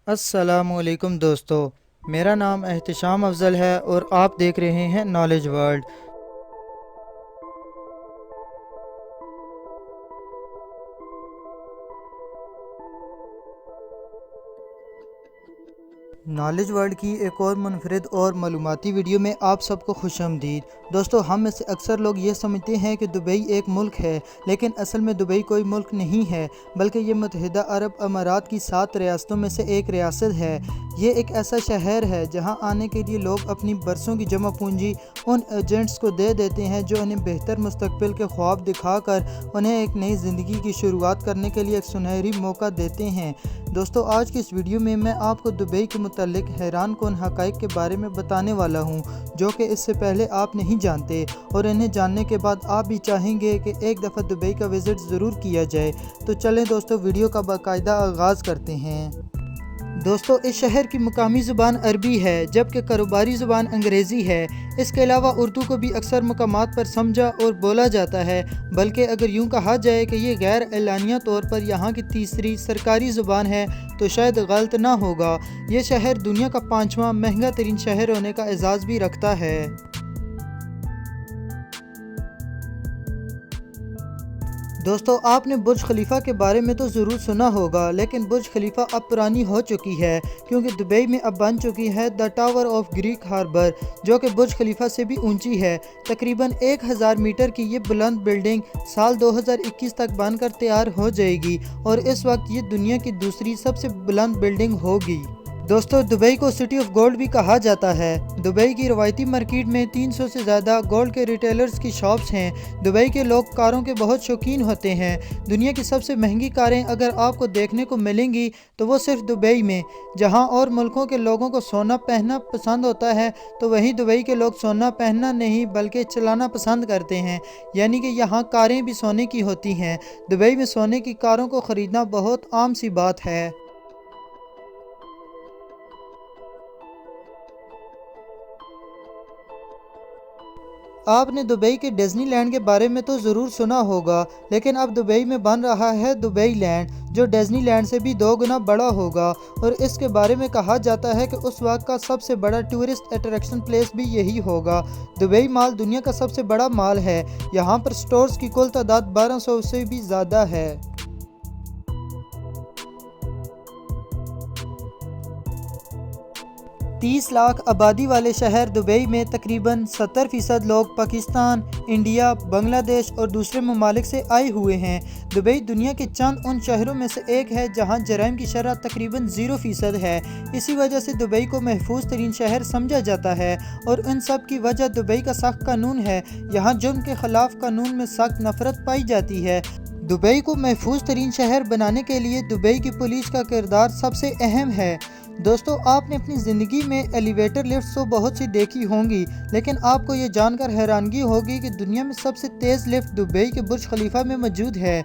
अस्सलामुअलैकुम दोस्तों, मेरा नाम एहतिशाम अफजल है और आप देख रहे हैं नॉलेज वर्ल्ड। नॉलेज वर्ल्ड की एक और मुनफरद और मालूमाती वीडियो में आप सबको खुशामदीद। दोस्तों, हम में से अक्सर लोग ये समझते हैं कि दुबई एक मुल्क है, लेकिन असल में दुबई कोई मुल्क नहीं है, बल्कि ये मुत्तहिदा अरब अमारात की 7 रियासतों में से एक रियासत है। ये एक ऐसा शहर है जहां आने के लिए लोग अपनी बरसों की जमा पूंजी उन एजेंट्स को दे देते हैं जो उन्हें बेहतर मुस्तकबिल के ख्वाब दिखाकर उन्हें एक नई ज़िंदगी की शुरुआत करने के लिए एक सुनहरी मौका देते हैं। दोस्तों, आज की इस वीडियो में मैं आपको दुबई के मुतालिक हैरान कुन हक़ाइक़ के बारे में बताने वाला हूँ, जो कि इससे पहले आप नहीं जानते, और इन्हें जानने के बाद आप भी चाहेंगे कि एक दफ़ा दुबई का विज़िट ज़रूर किया जाए। तो चलें दोस्तों, वीडियो का बाकायदा आगाज़ करते हैं। दोस्तों, इस शहर की मुकामी ज़ुबान अरबी है, जबकि कारोबारी ज़ुबान अंग्रेज़ी है। इसके अलावा उर्दू को भी अक्सर मकामात पर समझा और बोला जाता है, बल्कि अगर यूँ कहा जाए कि ये गैर एलानिया तौर पर यहाँ की तीसरी सरकारी ज़ुबान है तो शायद गलत ना होगा। ये शहर दुनिया का 5वां महंगा तरीन शहर होने का एजाज़ भी रखता है। दोस्तों, आपने बुर्ज खलीफा के बारे में तो ज़रूर सुना होगा, लेकिन बुर्ज खलीफा अब पुरानी हो चुकी है, क्योंकि दुबई में अब बन चुकी है the tower of Greek harbour, जो कि बुर्ज खलीफा से भी ऊंची है। तकरीबन 1000 मीटर की ये बुलंद बिल्डिंग साल 2021 तक बनकर तैयार हो जाएगी और इस वक्त ये दुनिया की दूसरी सबसे बुलंद बिल्डिंग होगी। दोस्तों, दुबई को सिटी ऑफ गोल्ड भी कहा जाता है। दुबई की रवायती मार्केट में 300 से ज़्यादा गोल्ड के रिटेलर्स की शॉप्स हैं। दुबई के लोग कारों के बहुत शौकीन होते हैं। दुनिया की सबसे महंगी कारें अगर आपको देखने को मिलेंगी तो वो सिर्फ दुबई में। जहां और मुल्कों के लोगों को सोना पहनना पसंद होता है, तो वहीं दुबई के लोग सोना पहनना नहीं बल्कि चलाना पसंद करते हैं, यानी कि यहाँ कारें भी सोने की होती हैं। दुबई में सोने की कारों को ख़रीदना बहुत आम सी बात है। आपने दुबई के डिज्नी लैंड के बारे में तो ज़रूर सुना होगा, लेकिन अब दुबई में बन रहा है दुबई लैंड, जो डिज्नी लैंड से भी 2 गुना बड़ा होगा। और इसके बारे में कहा जाता है कि उस वक्त का सबसे बड़ा टूरिस्ट अट्रैक्शन प्लेस भी यही होगा। दुबई मॉल दुनिया का सबसे बड़ा मॉल है। यहाँ पर स्टोर्स की कुल तादाद 1200 से भी ज़्यादा है। 30 लाख आबादी वाले शहर दुबई में तकरीबन 70% लोग पाकिस्तान, इंडिया, बांग्लादेश और दूसरे ममालिक से आए हुए हैं। दुबई दुनिया के चंद उन शहरों में से एक है जहां जराइम की शरह तकरीबन 0% है। इसी वजह से दुबई को महफूज तरीन शहर समझा जाता है, और इन सब की वजह दुबई का सख्त कानून है। यहाँ जुर्म के खिलाफ कानून में सख्त नफरत पाई जाती है। दुबई को महफूज तरीन शहर बनाने के लिए दुबई की पुलिस का किरदार सबसे अहम है। दोस्तों, आपने अपनी ज़िंदगी में एलिवेटर लिफ्ट तो बहुत सी देखी होंगी, लेकिन आपको ये जानकर हैरानगी होगी कि दुनिया में सबसे तेज़ लिफ्ट दुबई के बुर्ज खलीफा में मौजूद है।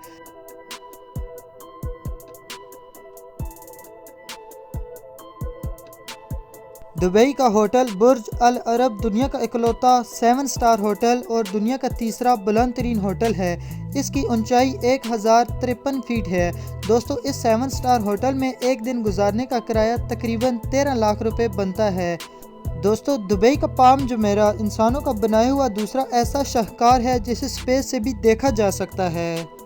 दुबई का होटल बुर्ज अल अरब दुनिया का इकलौता 7 स्टार होटल और दुनिया का तीसरा बुलंद तरीन होटल है। इसकी ऊंचाई 1053 फीट है। दोस्तों, इस 7 स्टार होटल में एक दिन गुजारने का किराया तकरीबन 13 लाख रुपए बनता है। दोस्तों, दुबई का पाम जुमेरा इंसानों का बनाया हुआ दूसरा ऐसा शाहकार है जिसे स्पेस से भी देखा जा सकता है।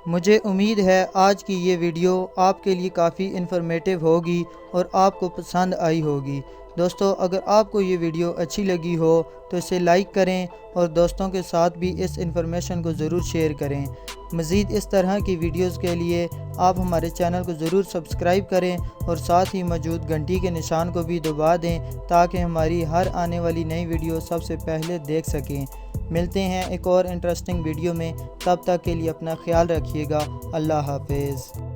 मुझे उम्मीद है आज की ये वीडियो आपके लिए काफ़ी इन्फॉर्मेटिव होगी और आपको पसंद आई होगी। दोस्तों, अगर आपको ये वीडियो अच्छी लगी हो तो इसे लाइक करें और दोस्तों के साथ भी इस इन्फॉर्मेशन को ज़रूर शेयर करें। मज़ीद इस तरह की वीडियोस के लिए आप हमारे चैनल को ज़रूर सब्सक्राइब करें और साथ ही मौजूद घंटी के निशान को भी दबा दें, ताकि हमारी हर आने वाली नई वीडियो सबसे पहले देख सकें। मिलते हैं एक और इंटरेस्टिंग वीडियो में, तब तक के लिए अपना ख्याल रखिएगा। अल्लाह हाफिज़।